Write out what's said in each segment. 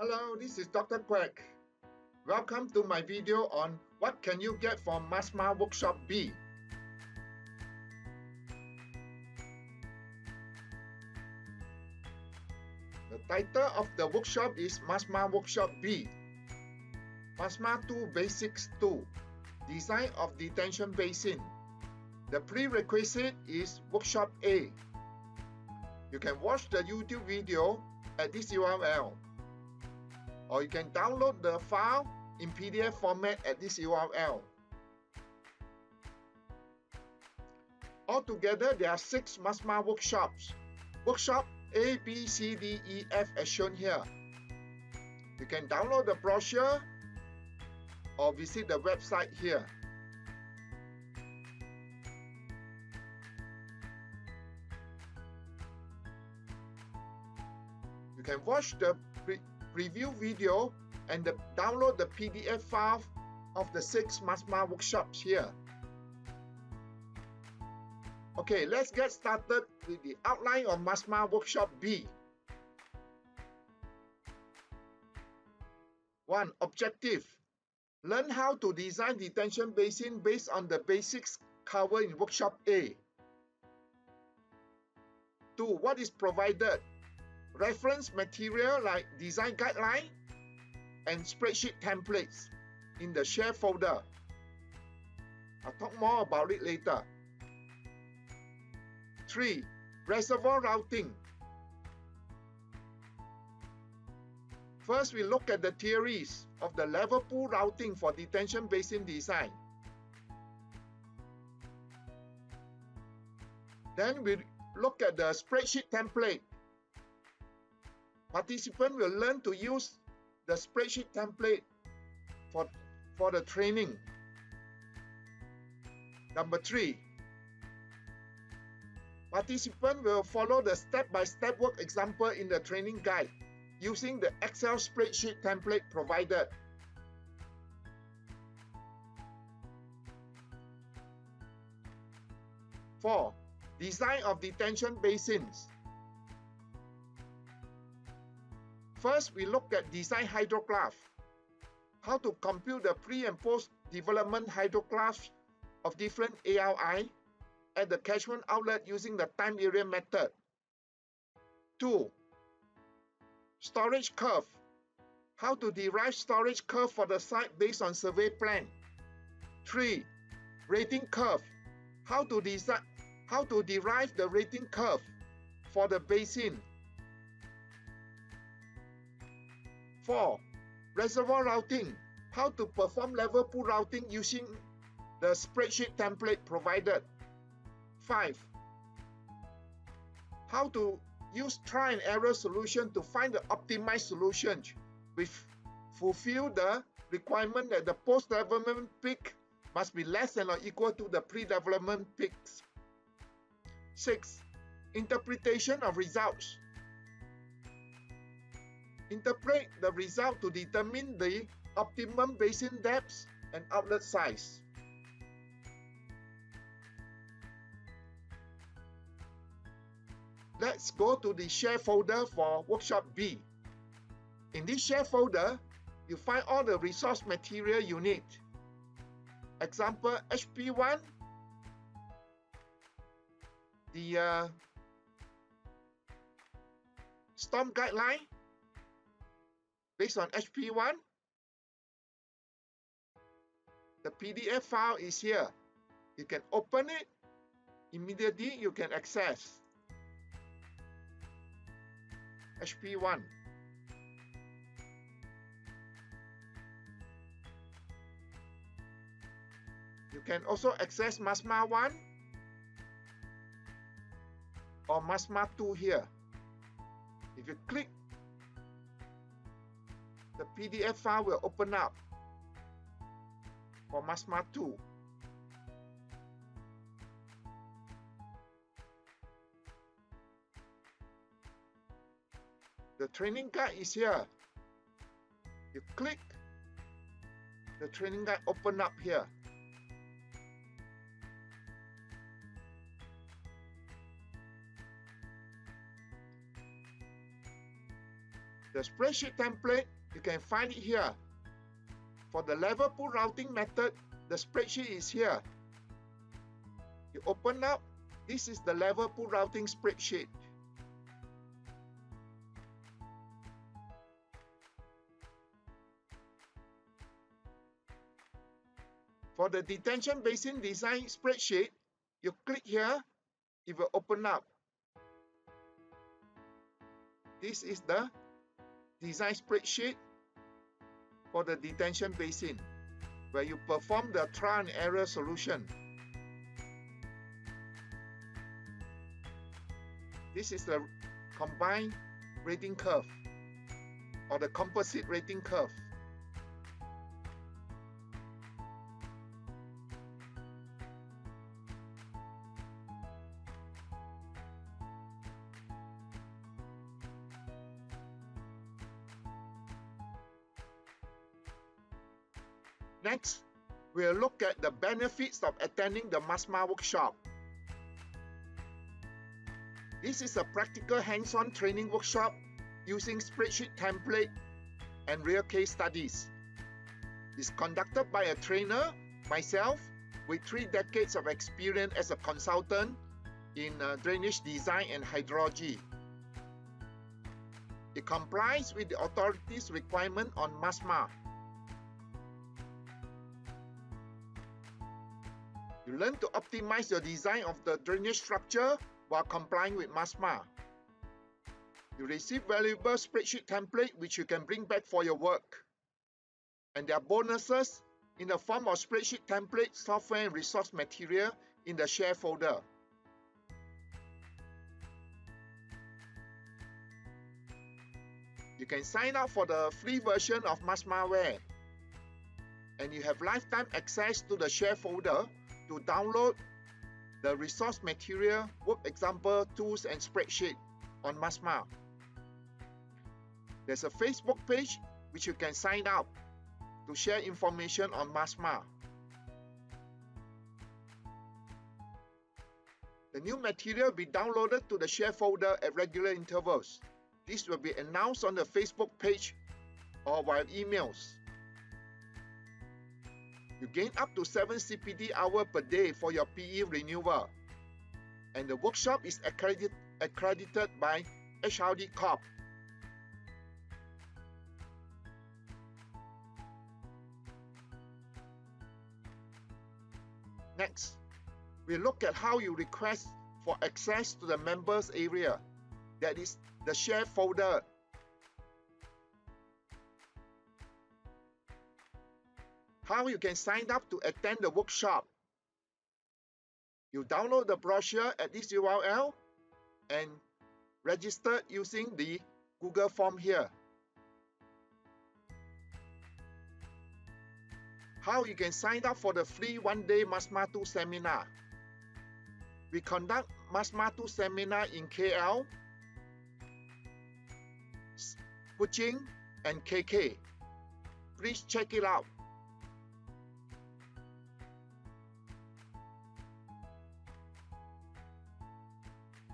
Hello, this is Dr. Quek. Welcome to my video on what can you get from MSMA Workshop B. The title of the workshop is MSMA Workshop B. MSMA2 Basics 2, Design of Detention Basin. The prerequisite is Workshop A. You can watch the YouTube video at this URL, or you can download the file in PDF format at this URL. Altogether, there are 6 MSMA workshops. Workshop A, B, C, D, E, F as shown here. You can download the brochure or visit the website here. You can watch the preview video and download the PDF file of the 6 MSMA workshops here. Okay, let's get started with the outline of MSMA Workshop B. 1. Objective. Learn how to design detention basin based on the basics covered in Workshop A. 2. What is provided? Reference material like design guideline and spreadsheet templates in the share folder. I'll talk more about it later. 3. Reservoir routing. First, we look at the theories of the level pool routing for detention basin design. Then we look at the spreadsheet template. Participants will learn to use the spreadsheet template for the training. Number 3. Participants will follow the step-by-step work example in the training guide using the Excel spreadsheet template provided. Four, design of detention basins. First, we look at design hydrograph. How to compute the pre and post development hydrographs of different ARI at the catchment outlet using the time area method. 2. Storage curve. How to derive storage curve for the site based on survey plan. 3. Rating curve. How to derive the rating curve for the basin. 4. Reservoir routing. How to perform level pool routing using the spreadsheet template provided. 5. How to use try and error solution to find the optimized solution which fulfill the requirement that the post-development peak must be less than or equal to the pre-development peaks. 6. Interpretation of results. Interpret the result to determine the optimum basin depth and outlet size. Let's go to the share folder for Workshop B. In this share folder, you find all the resource material you need. Example HP1, the storm guideline based on HP1. The PDF file is here. You can open it. Immediately you can access HP1. You can also access MSMA 1 or MSMA 2 here. If you click, the PDF file will open up for MSMA 2. The training guide is here. You click, the training guide open up here. The spreadsheet template, you can find it here. For the level pool routing method, the spreadsheet is here. You open up, this is the level pool routing spreadsheet. For the detention basin design spreadsheet, you click here, it will open up. This is the design spreadsheet for the detention basin, where you perform the trial and error solution. This is the combined rating curve or the composite rating curve. Next, we'll look at the benefits of attending the MSMA workshop. This is a practical hands-on training workshop using spreadsheet template and real case studies. It's conducted by a trainer, myself, with 3 decades of experience as a consultant in drainage design and hydrology. It complies with the authority's requirement on MSMA. You learn to optimize your design of the drainage structure while complying with MSMA. You receive valuable spreadsheet template which you can bring back for your work. And there are bonuses in the form of spreadsheet template, software and resource material in the share folder. You can sign up for the free version of MSMAware, and you have lifetime access to the share folder to download the resource material, work example, tools and spreadsheet on MSMA. There's a Facebook page which you can sign up to share information on MSMA. The new material will be downloaded to the share folder at regular intervals. This will be announced on the Facebook page or via emails. You gain up to 7 CPD hours per day for your PE renewal. And the workshop is accredited by HRD Corp. Next, we look at how you request for access to the members area, that is the share folder. How you can sign up to attend the workshop. You download the brochure at this URL and register using the Google form here. How you can sign up for the free 1-day MSMA2 seminar. We conduct MSMA2 seminar in KL, Kuching and KK. Please check it out.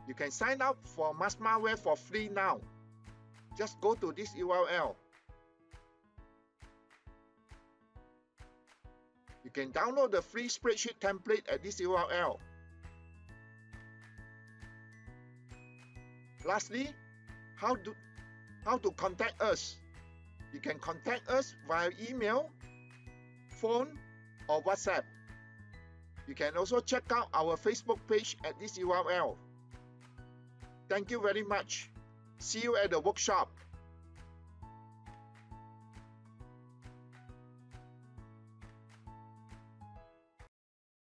You can sign up for MSMAware for free now. Just go to this URL. You can download the free spreadsheet template at this URL. Lastly, how to contact us. You can contact us via email, phone, or WhatsApp. You can also check out our Facebook page at this URL. Thank you very much. See you at the workshop.